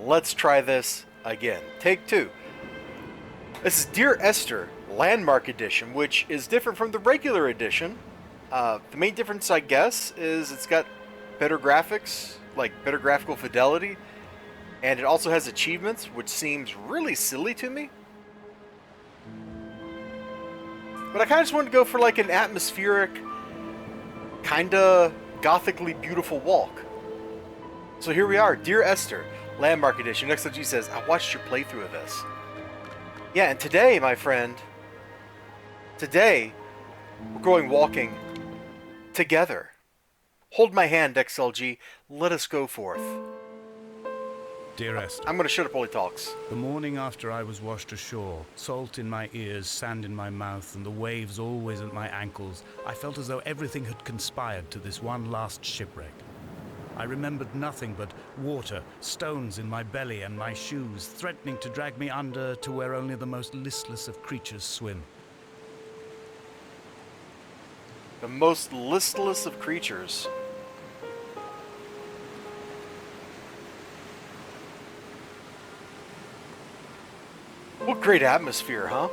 Let's try this again. Take two. This is Dear Esther Landmark Edition, which is different from the regular edition. The main difference, I guess, is it's got better graphics, like better graphical fidelity, and it also has achievements, which seems really silly to me. But I kind of just wanted to go for like an atmospheric, kinda gothically beautiful walk. So here we are, Dear Esther, Landmark Edition. Next G says, I watched your playthrough of this. Yeah, and today, my friend, today, we're going walking together. Hold my hand, XLG. Let us go forth. Dear Esther, I'm going to shut up while he talks. the morning after I was washed ashore, salt in my ears, sand in my mouth, and the waves always at my ankles, I felt as though everything had conspired to this one last shipwreck. I remembered nothing but water, stones in my belly and my shoes, threatening to drag me under to where only the most listless of creatures swim. The most listless of creatures. What great atmosphere, huh?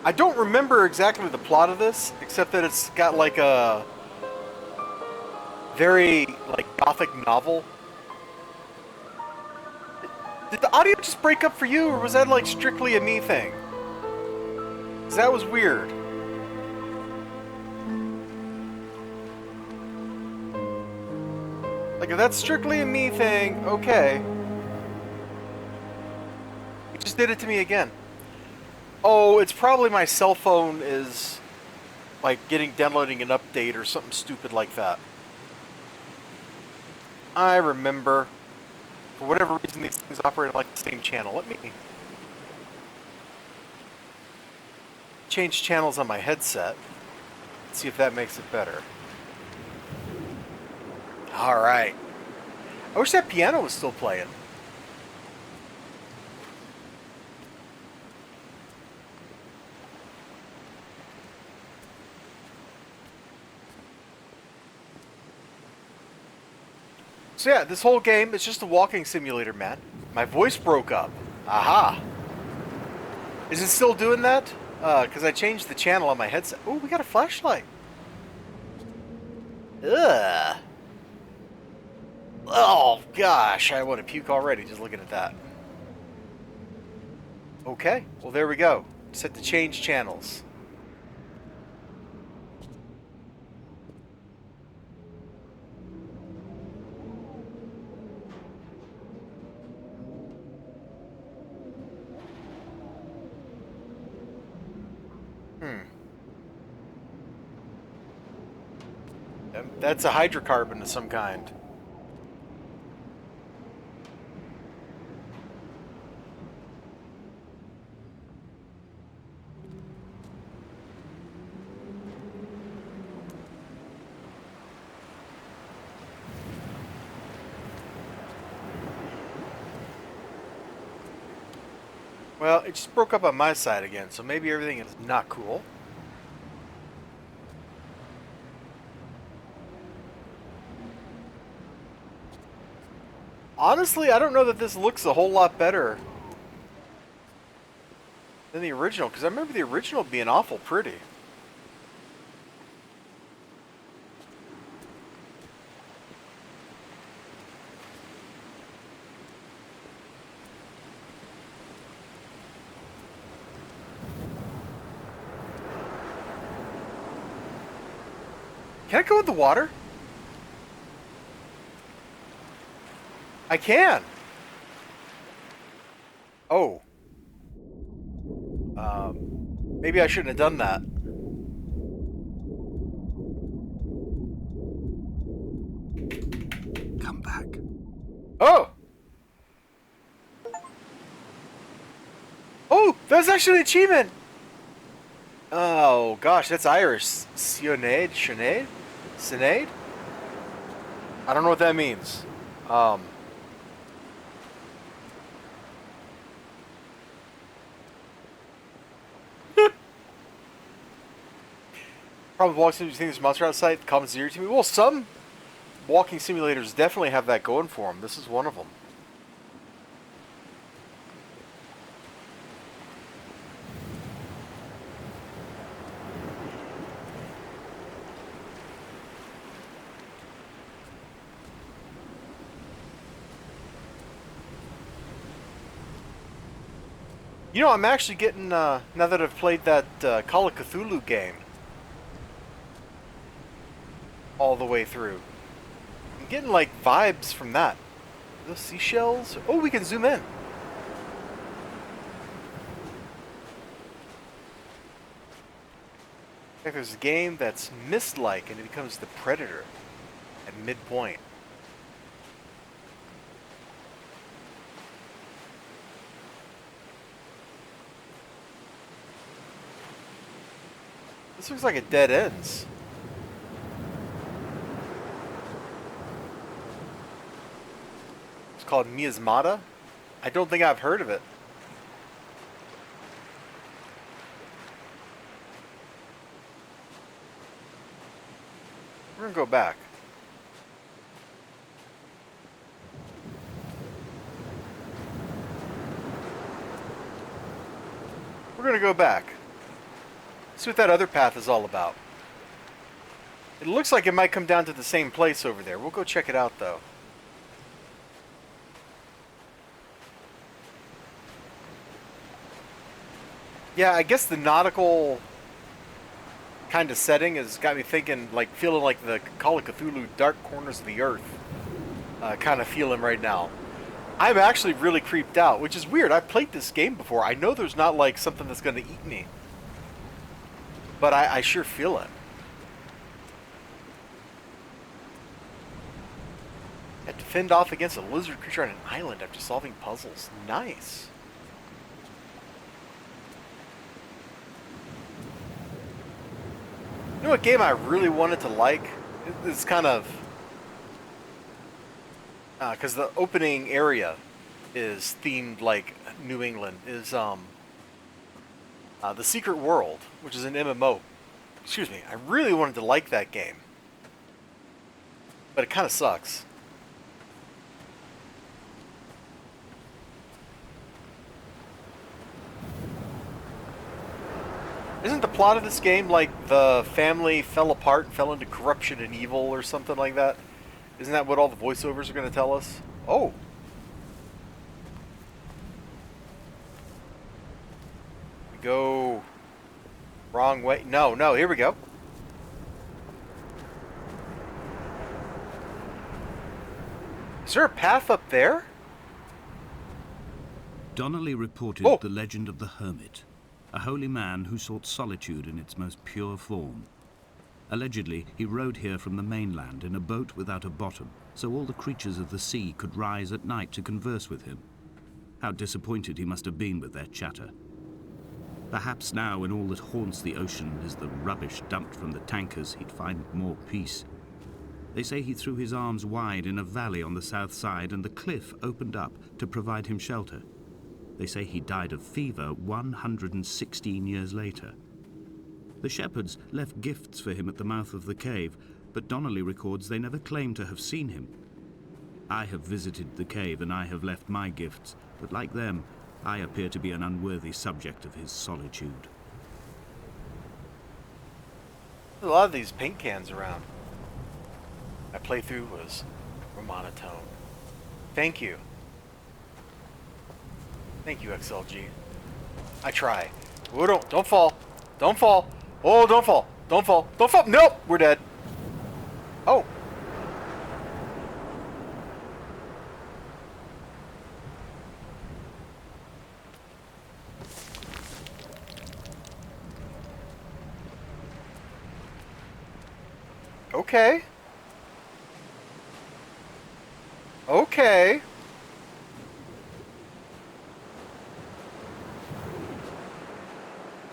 I don't remember exactly the plot of this, except that it's got like a very like gothic novel. Did the audio just break up for you, or was that like strictly a me thing? 'Cause that was weird. Like if that's strictly a me thing, okay. It just did it to me again. Oh, it's probably my cell phone is like downloading an update or something stupid like that. I remember. For whatever reason, these things operate on like the same channel. Let me change channels on my headset. See if that makes it better. Alright. I wish that piano was still playing. So yeah, this whole game is just a walking simulator, man. My voice broke up. Aha! Is it still doing that? Because I changed the channel on my headset. Oh, we got a flashlight. Ugh. Oh, gosh. I want to puke already just looking at that. Okay. Well, there we go. Set to change channels. That's a hydrocarbon of some kind. Well, it just broke up on my side again, so maybe everything is not cool. Honestly, I don't know that this looks a whole lot better than the original, because I remember the original being awful pretty. Can I go in the water? I can. Oh. Maybe I shouldn't have done that. Come back. Oh! Oh, that's actually an achievement! Oh, gosh, that's Irish. Sinead? I don't know what that means. Probably walks into things monster outside, comments zero to me. Well, some walking simulators definitely have that going for them. This is one of them. You know, I'm actually getting, now that I've played that Call of Cthulhu game all the way through, I'm getting, like, vibes from that. Are those seashells? Oh, we can zoom in. Like, there's a game that's mist-like, and it becomes the predator at midpoint. This looks like it dead ends. It's called Miasmata. I don't think I've heard of it. We're gonna go back. We're gonna go back. See what that other path is all about. It looks like it might come down to the same place over there. We'll go check it out, though. Yeah, I guess the nautical kind of setting has got me thinking, like, feeling like the Call of Cthulhu Dark Corners of the Earth kind of feeling right now. I'm actually really creeped out, which is weird. I've played this game before. I know there's not, like, something that's going to eat me. But I sure feel it. Had to fend off against a lizard creature on an island after solving puzzles. Nice. You know what game I really wanted to like? It's kind of... because the opening area is themed like New England, is The Secret World, which is an MMO. Excuse me, I really wanted to like that game. But it kind of sucks. Isn't the plot of this game like the family fell apart and fell into corruption and evil or something like that? Isn't that what all the voiceovers are going to tell us? Oh! We go... wrong way. No, no, here we go. Is there a path up there? Donnelly reported the legend of the hermit, a holy man who sought solitude in its most pure form. Allegedly, he rode here from the mainland in a boat without a bottom, so all the creatures of the sea could rise at night to converse with him. How disappointed he must have been with their chatter. Perhaps now, when all that haunts the ocean is the rubbish dumped from the tankers, he'd find more peace. They say he threw his arms wide in a valley on the south side, and the cliff opened up to provide him shelter. They say he died of fever 116 years later. The shepherds left gifts for him at the mouth of the cave, but Donnelly records they never claimed to have seen him. I have visited the cave and I have left my gifts, but like them, I appear to be an unworthy subject of his solitude. There's a lot of these paint cans around. My playthrough was monotone. Thank you. Thank you, XLG. I try. Oh, don't fall. Don't fall. Oh, don't fall. Don't fall. Don't fall. Nope, we're dead. Oh. Okay. Okay.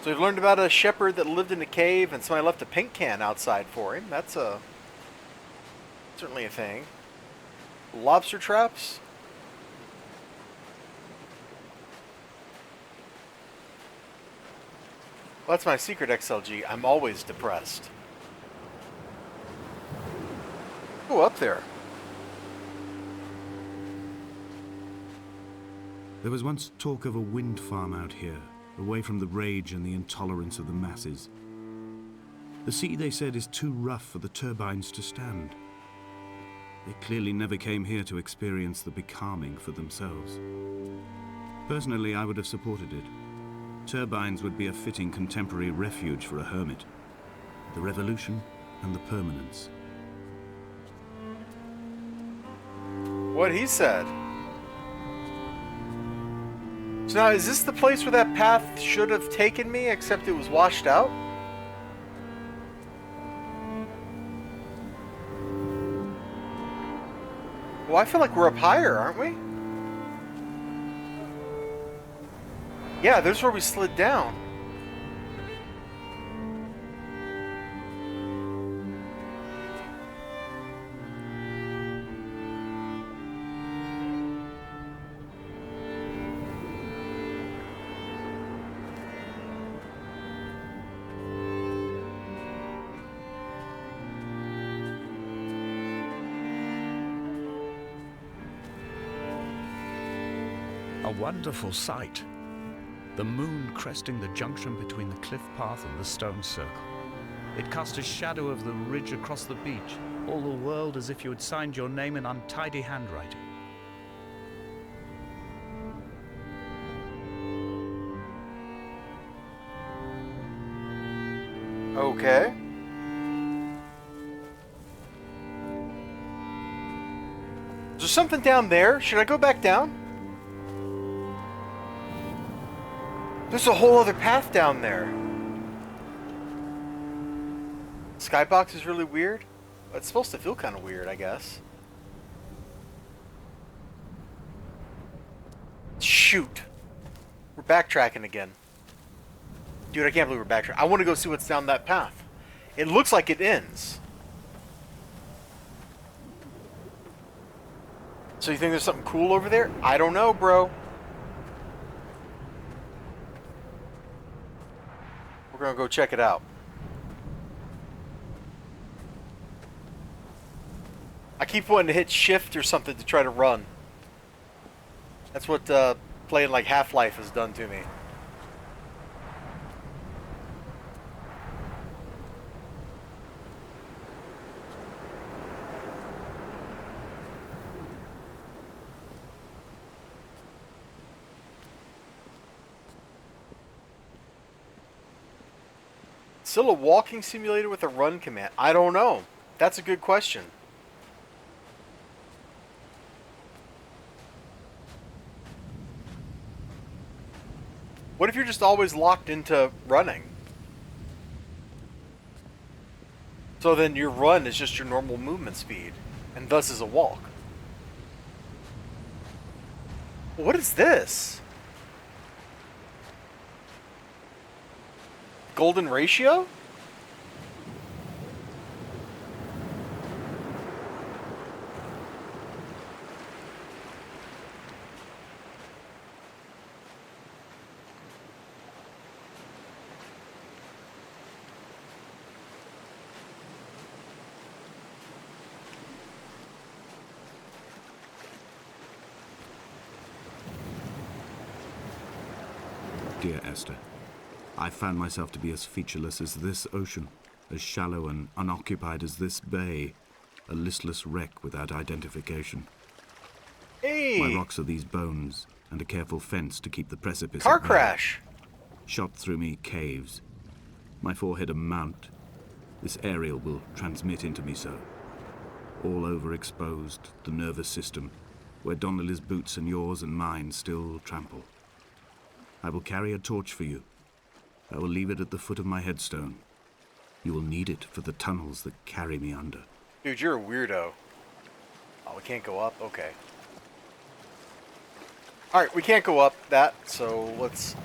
So we've learned about a shepherd that lived in a cave and somebody left a paint can outside for him. That's certainly a thing. Lobster traps? Well, that's my secret, XLG. I'm always depressed. Oh, up there. There was once talk of a wind farm out here, away from the rage and the intolerance of the masses. The sea, they said, is too rough for the turbines to stand. They clearly never came here to experience the becalming for themselves. Personally, I would have supported it. Turbines would be a fitting contemporary refuge for a hermit. The revolution and the permanence. What he said. So now, is this the place where that path should have taken me, except it was washed out? Well, I feel like we're up higher, aren't we? Yeah, there's where we slid down. A wonderful sight. The moon cresting the junction between the cliff path and the stone circle. It cast a shadow of the ridge across the beach, all the world as if you had signed your name in untidy handwriting. Okay. Is there something down there? Should I go back down? There's a whole other path down there. Skybox is really weird. It's supposed to feel kind of weird, I guess. Shoot. We're backtracking again. Dude, I can't believe we're backtracking. I want to go see what's down that path. It looks like it ends. So you think there's something cool over there? I don't know, bro. We're gonna go check it out. I keep wanting to hit shift or something to try to run. That's what playing like Half-Life has done to me. Still a walking simulator with a run command? I don't know. That's a good question. What if you're just always locked into running? So then your run is just your normal movement speed, and thus is a walk. What is this? Golden ratio? Dear Esther, I found myself to be as featureless as this ocean, as shallow and unoccupied as this bay, a listless wreck without identification. Hey! My rocks are these bones, and a careful fence to keep the precipice Car at bay. crash! Shot through me caves. My forehead a mount. This aerial will transmit into me so. All overexposed, the nervous system, where Donnelly's boots and yours and mine still trample. I will carry a torch for you. I will leave it at the foot of my headstone. You will need it for the tunnels that carry me under. Dude, you're a weirdo. Oh, we can't go up? Okay. Alright, we can't go up that, so let's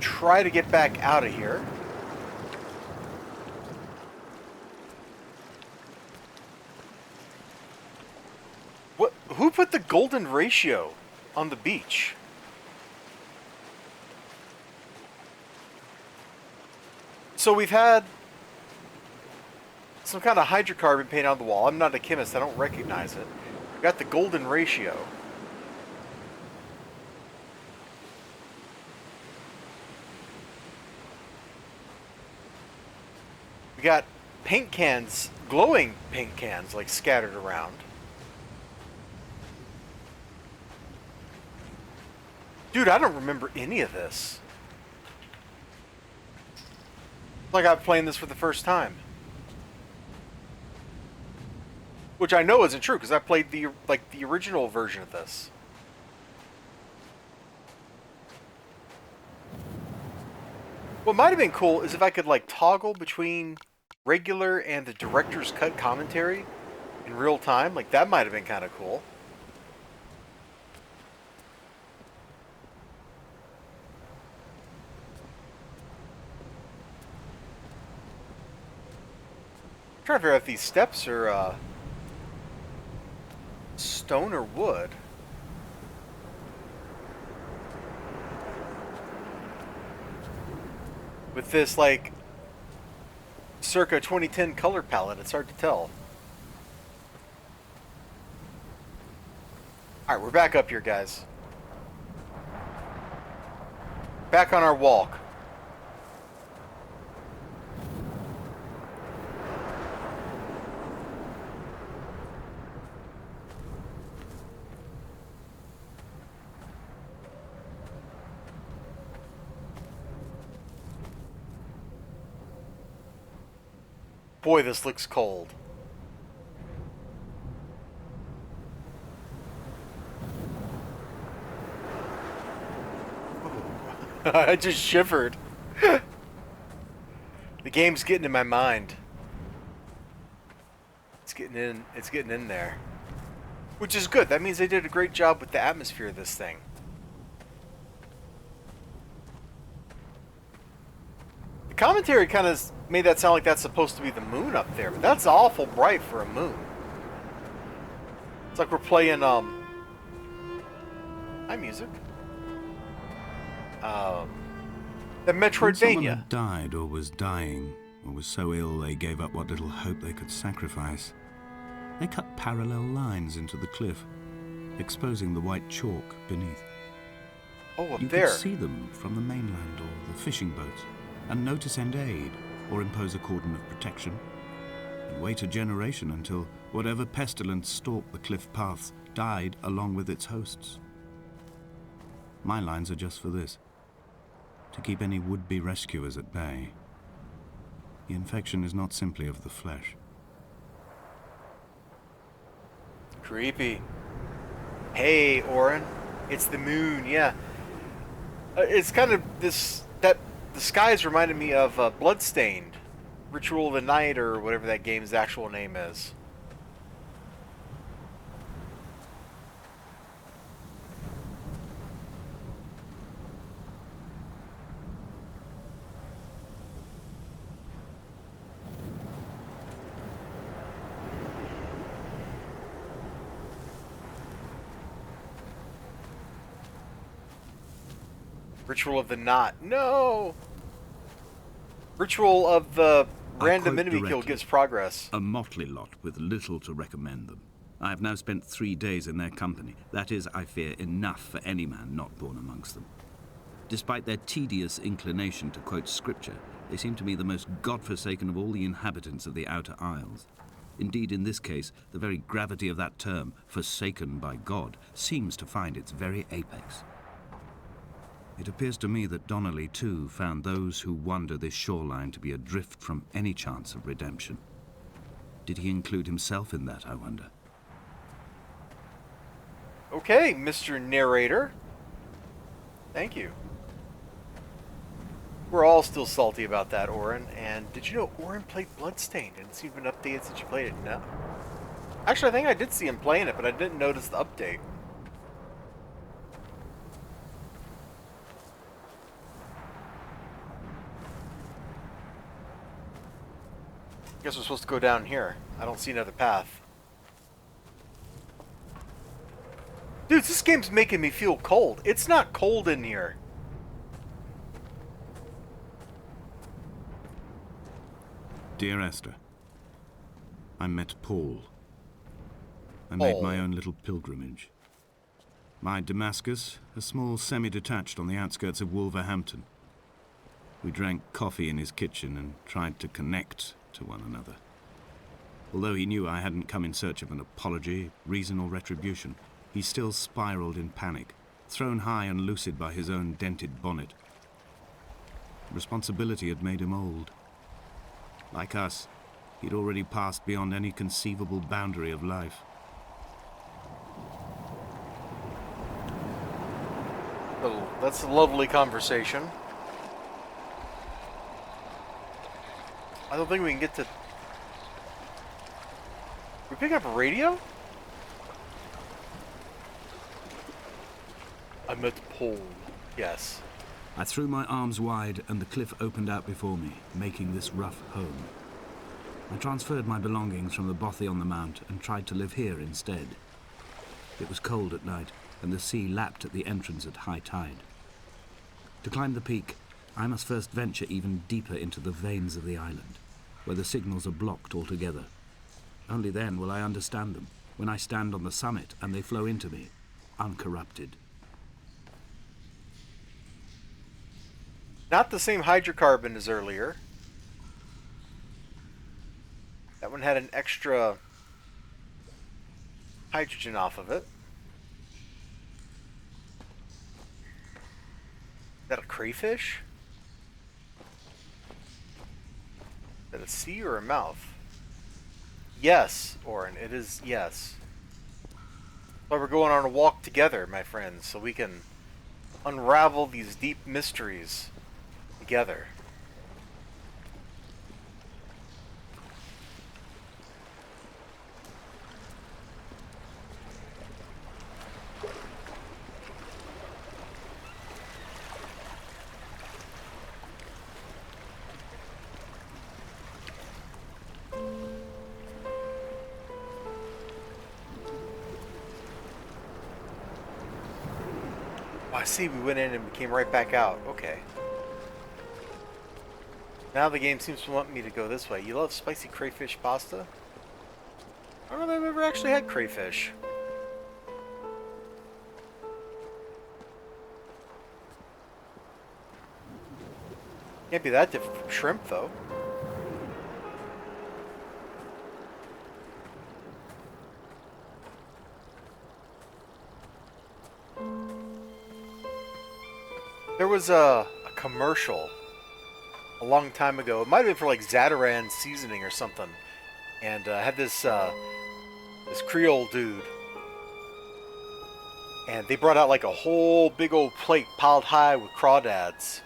try to get back out of here. What? Who put the golden ratio on the beach? So we've had some kind of hydrocarbon paint on the wall. I'm not a chemist. I don't recognize it. We got the golden ratio. We got paint cans, glowing paint cans, like scattered around. Dude, I don't remember any of this. Like I'm playing this for the first time. Which I know isn't true, because I played the original version of this. What might have been cool is if I could like toggle between regular and the director's cut commentary in real time. Like that might have been kind of cool. I'm trying to figure out if these steps are stone or wood. With this, like, circa 2010 color palette, it's hard to tell. Alright, we're back up here, guys. Back on our walk. Boy, this looks cold. I just shivered. The game's getting in my mind. It's getting in there. Which is good. That means they did a great job with the atmosphere of this thing. The commentary kind of made that sound like that's supposed to be the moon up there, but that's awful bright for a moon. It's like we're playing, hi, music. The Metroidvania. Someone had died or was dying, or was so ill they gave up what little hope they could sacrifice. They cut parallel lines into the cliff, exposing the white chalk beneath. Oh, up you there. could see them from the mainland or the fishing boats, and know to send aid or impose a cordon of protection, and wait a generation until whatever pestilence stalked the cliff paths died along with its hosts. My lines are just for this, to keep any would-be rescuers at bay. The infection is not simply of the flesh. Creepy. Hey, Oren. It's the moon, yeah. It's kind of this, that the skies reminded me of Bloodstained, Ritual of the Night, or whatever that game's actual name is. Ritual of the Knot. No! Ritual of the random enemy kill gives progress. A motley lot with little to recommend them. I have now spent 3 days in their company. That is, I fear, enough for any man not born amongst them. Despite their tedious inclination to quote scripture, they seem to me the most godforsaken of all the inhabitants of the Outer Isles. Indeed, in this case, the very gravity of that term, forsaken by God, seems to find its very apex. It appears to me that Donnelly, too, found those who wander this shoreline to be adrift from any chance of redemption. Did he include himself in that, I wonder? Okay, Mr. Narrator. Thank you. We're all still salty about that, Oren. And did you know Oren played Bloodstained? And it's even updated since you played it? No. Actually, I think I did see him playing it, but I didn't notice the update. Guess we're supposed to go down here. I don't see another path. Dude, this game's making me feel cold. It's not cold in here. Dear Esther, I met Paul. I made Paul. my own little pilgrimage. My Damascus, a small semi-detached on the outskirts of Wolverhampton. We drank coffee in his kitchen and tried to connect to one another. Although he knew I hadn't come in search of an apology, reason or retribution, he still spiraled in panic, thrown high and lucid by his own dented bonnet. Responsibility had made him old. Like us, he'd already passed beyond any conceivable boundary of life. Oh, that's a lovely conversation. I don't think we can get to... We pick up a radio? I met Paul. Yes. I threw my arms wide and the cliff opened out before me, making this rough home. I transferred my belongings from the bothy on the mount and tried to live here instead. It was cold at night, and the sea lapped at the entrance at high tide. To climb the peak, I must first venture even deeper into the veins of the island, where the signals are blocked altogether. Only then will I understand them, when I stand on the summit and they flow into me, uncorrupted. Not the same hydrocarbon as earlier. That one had an extra hydrogen off of it. Is that a crayfish? Is that a sea or a mouth? Yes, Oren, it is yes. But we're going on a walk together, my friends, so we can unravel these deep mysteries together. Oh, I see, we went in and we came right back out. Okay. Now the game seems to want me to go this way. You love spicy crayfish pasta? I don't know if I've ever actually had crayfish. Can't be that different from shrimp, though. There was a commercial a long time ago. It might have been for like Zatarain seasoning or something, and had this this Creole dude, and they brought out like a whole big old plate piled high with crawdads,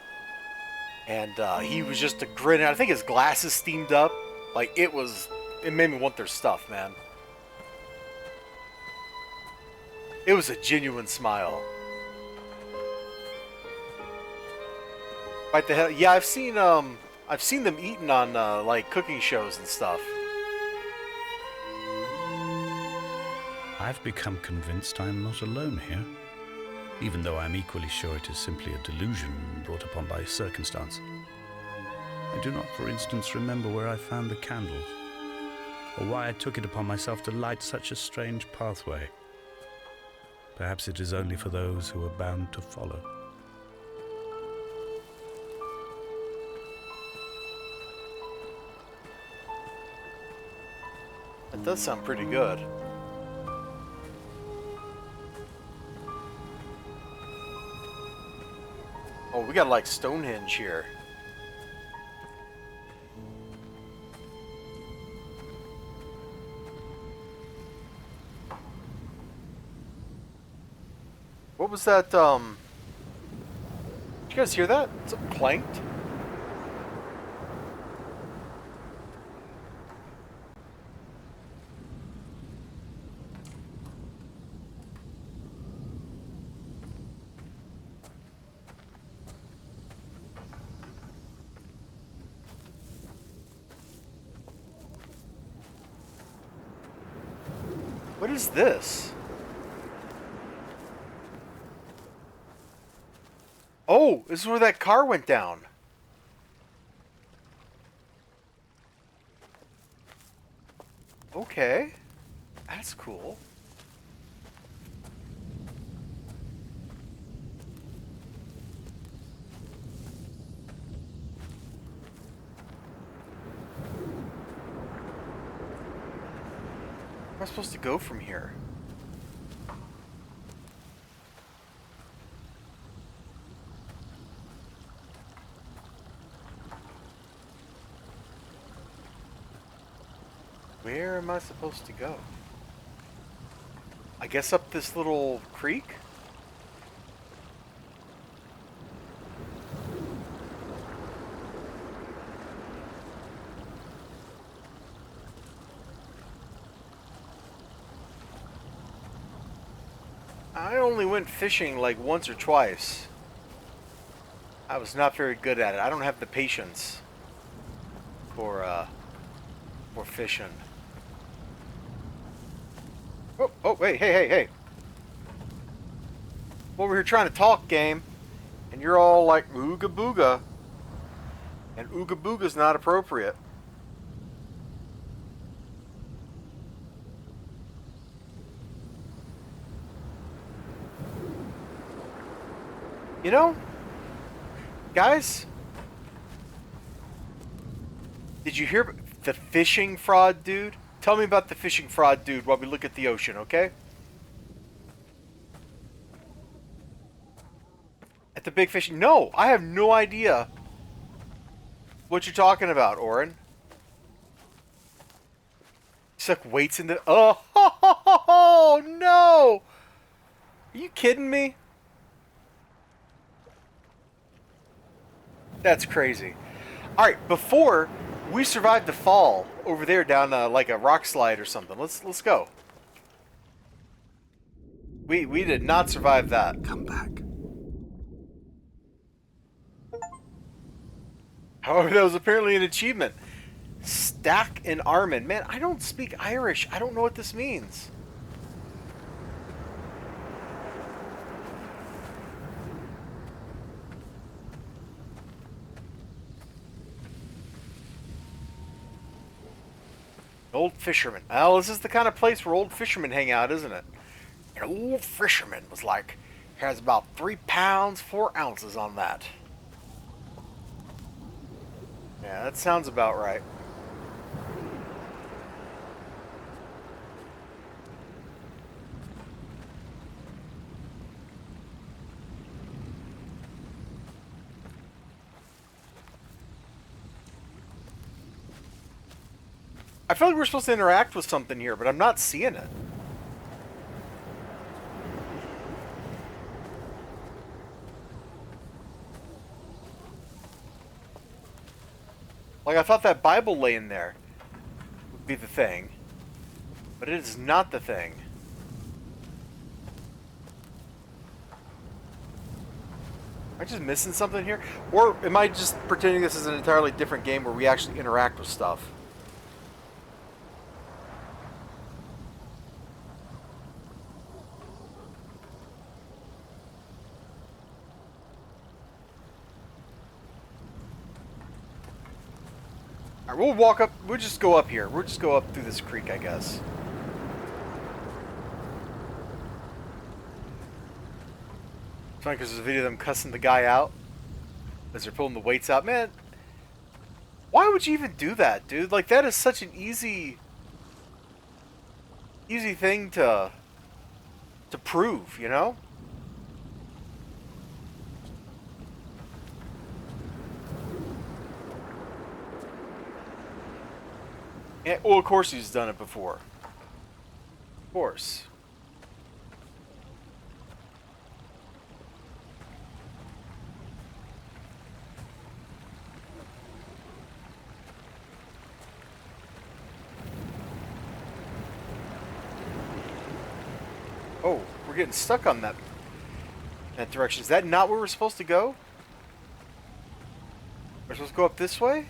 and he was just a grin. I think his glasses steamed up. Like it made me want their stuff, man. It was a genuine smile. Right the hell, yeah. I've seen them eaten on like cooking shows and stuff. I've become convinced I'm not alone here, even though I'm equally sure it is simply a delusion brought upon by circumstance. I do not, for instance, remember where I found the candles, or why I took it upon myself to light such a strange pathway. Perhaps it is only for those who are bound to follow. That does sound pretty good. Oh, we got like Stonehenge here. What was that, Did you guys hear that? Something clanked? What is this? Oh, this is where that car went down. Okay. That's cool. Where am I supposed to go from here? Where am I supposed to go? I guess up this little creek? I only went fishing like once or twice. I was not very good at it. I don't have the patience for fishing. Oh, wait, hey. Over here trying to talk, game, and you're all like ooga booga, and ooga booga's not appropriate. You know, guys, did you hear the fishing fraud dude? Tell me about the fishing fraud dude while we look at the ocean, okay? At the big fishing... No, I have no idea what you're talking about, Oren. Stuck weights in the... Oh, no! Are you kidding me? That's crazy. Alright, before we survived the fall over there down like a rock slide or something. Let's go. We did not survive that. Come back. However, that was apparently an achievement. Stack and Armin. Man, I don't speak Irish. I don't know what this means. Old fisherman. Well, this is the kind of place where old fishermen hang out, isn't it? An old fisherman was like, has about 3 pounds, 4 ounces on that. Yeah, that sounds about right. I feel like we're supposed to interact with something here, but I'm not seeing it. Like, I thought that Bible laying there would be the thing. But it is not the thing. Am I just missing something here? Or am I just pretending this is an entirely different game where we actually interact with stuff? Alright, we'll walk up. We'll just go up here. We'll just go up through this creek, I guess. It's funny because there's a video of them cussing the guy out as they're pulling the weights out. Man, why would you even do that, dude? Like, that is such an easy thing to prove, you know? And, well, of course he's done it before. Of course. Oh, we're getting stuck on that direction. Is that not where we're supposed to go? We're supposed to go up this way?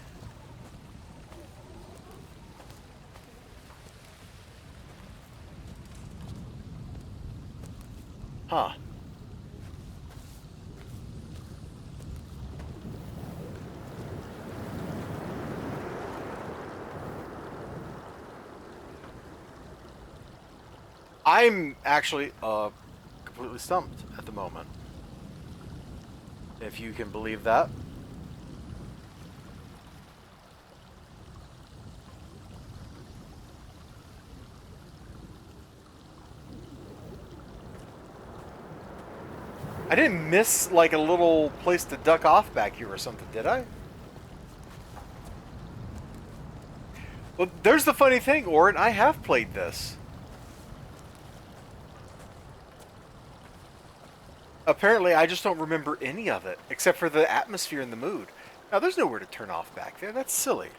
Huh. I'm actually completely stumped at the moment. If you can believe that. I didn't miss like a little place to duck off back here or something, did I? Well, there's the funny thing, Orin. I have played this. Apparently, I just don't remember any of it, except for the atmosphere and the mood. Now, there's nowhere to turn off back there. That's silly.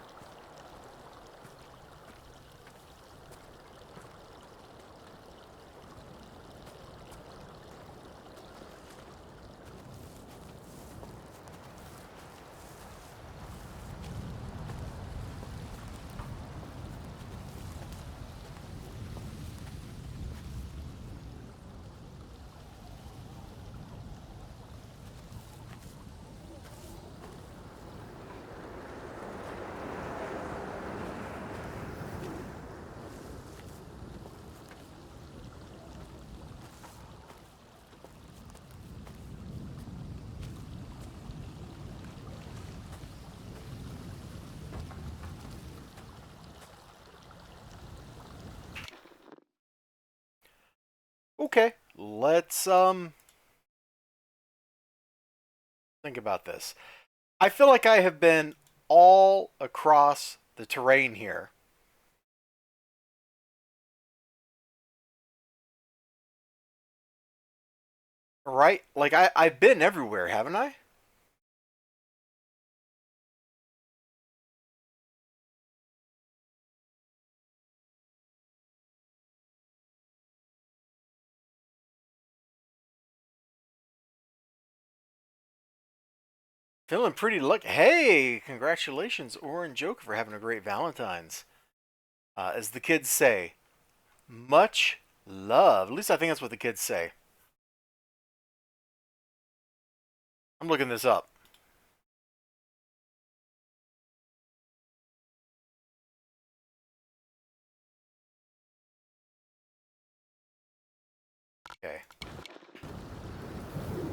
Okay, let's think about this. I feel like I have been all across the terrain here. Right? Like I've been everywhere, haven't I? Feeling pretty lucky. Hey, congratulations, Orin Joker, for having a great Valentine's. As the kids say, much love. At least I think that's what the kids say. I'm looking this up. Okay.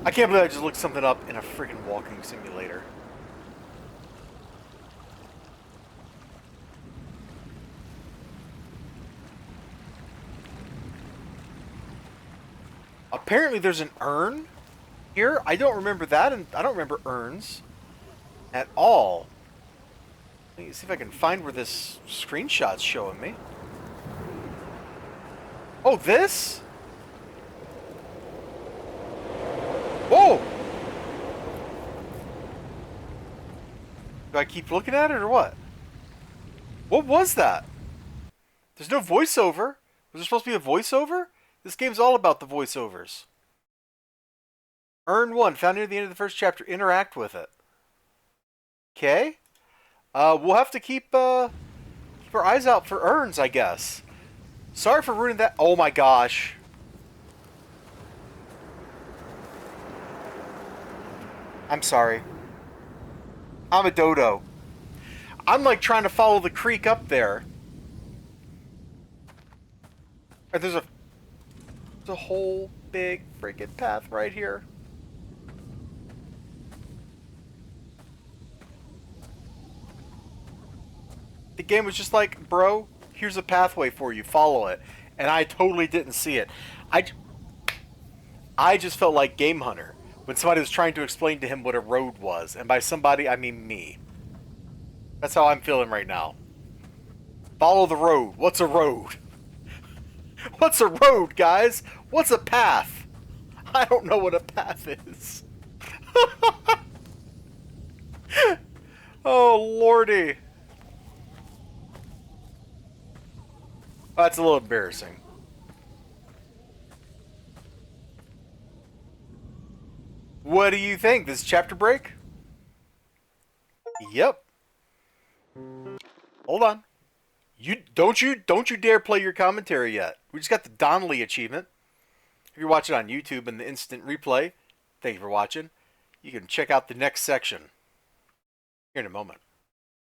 I can't believe I just looked something up in a freaking walking simulator. Apparently there's an urn here. I don't remember that, and I don't remember urns at all. Let me see if I can find where this screenshot's showing me. Oh, this? Whoa! Do I keep looking at it or what? What was that? There's no voiceover. Was there supposed to be a voiceover? This game's all about the voiceovers. Urn 1, found near the end of the first chapter. Interact with it. Okay. We'll have to keep our eyes out for urns, I guess. Sorry for ruining that. Oh my gosh. I'm sorry. I'm a dodo. I'm like trying to follow the creek up there. And there's a whole big freaking path right here. The game was just like, bro, here's a pathway for you, follow it. And I totally didn't see it. I just felt like Game Hunter when somebody was trying to explain to him what a road was. And by somebody, I mean me. That's how I'm feeling right now. Follow the road. What's a road? What's a road, guys? What's a path? I don't know what a path is. Oh, lordy. That's a little embarrassing. What do you think? This chapter break? Yep. Hold on. You don't you dare play your commentary yet. We just got the Donnelly achievement. If you're watching on YouTube in the instant replay, thank you for watching. You can check out the next section here in a moment.